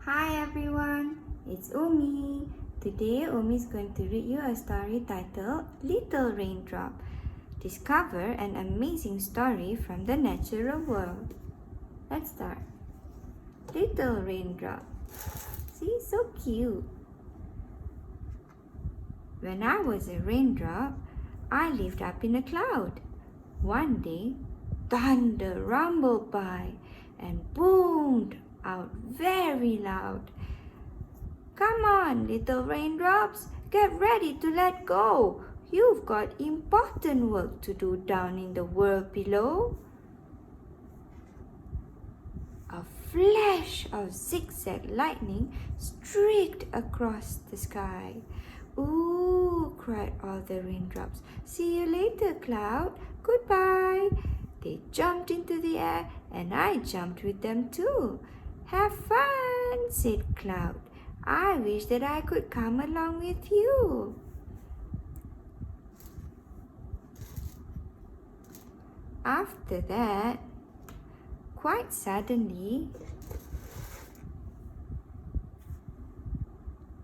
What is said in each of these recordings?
Hi everyone, it's Ummi. Today Ummi is going to read you a story titled Little Raindrop. Discover an amazing story from the natural world. Let's start. Little Raindrop. See, so cute. When I was a raindrop, I lived up in a cloud. One day, thunder rumbled by and boomed out very loud. Come on, little raindrops, get ready to let go. You've got important work to do down in the world below. A flash of zigzag lightning streaked across the sky. Ooh, cried all the raindrops. See you later, cloud. Goodbye. They jumped into the air and I jumped with them too. Have fun, said Cloud. I wish that I could come along with you. After that, quite suddenly,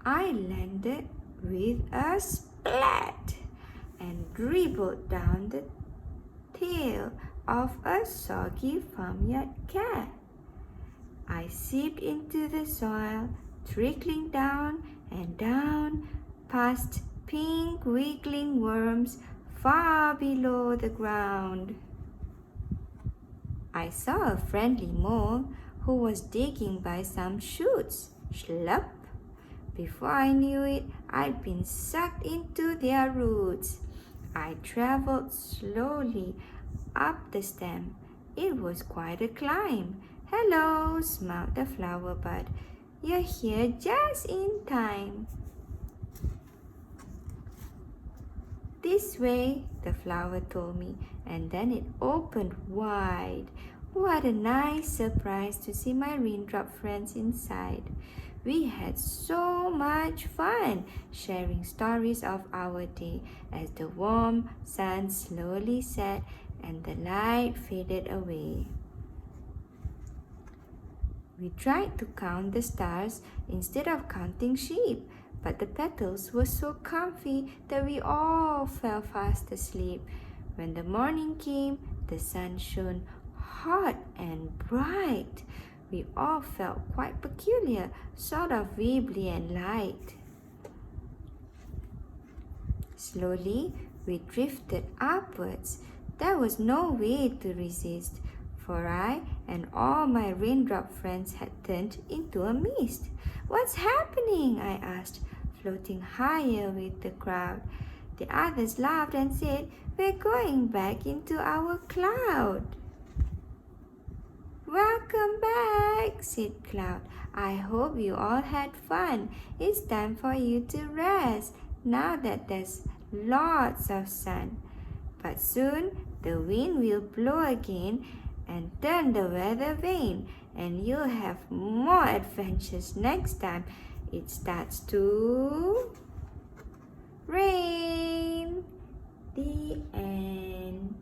I landed with a splat and dribbled down the tail of a soggy farmyard cat. I seeped into the soil, trickling down and down past pink wiggling worms far below the ground. I saw a friendly mole who was digging by some shoots. Slurp! Before I knew it, I'd been sucked into their roots. I traveled slowly up the stem. It was quite a climb. Hello, smiled the flower bud. You're here just in time. This way, the flower told me, and then it opened wide. What a nice surprise to see my raindrop friends inside. We had so much fun sharing stories of our day as the warm sun slowly set and the light faded away. We tried to count the stars instead of counting sheep, but the petals were so comfy that we all fell fast asleep. When the morning came, the sun shone hot and bright. We all felt quite peculiar, sort of wibbly and light. Slowly, we drifted upwards. There was no way to resist, for I and all my raindrop friends had turned into a mist. What's happening? I asked, floating higher with the crowd. The others laughed and said, We're going back into our cloud. Welcome back, said Cloud. I hope you all had fun. It's time for you to rest now that there's lots of sun. But soon the wind will blow again and turn the weather vane, and you'll have more adventures next time it starts to rain. The end.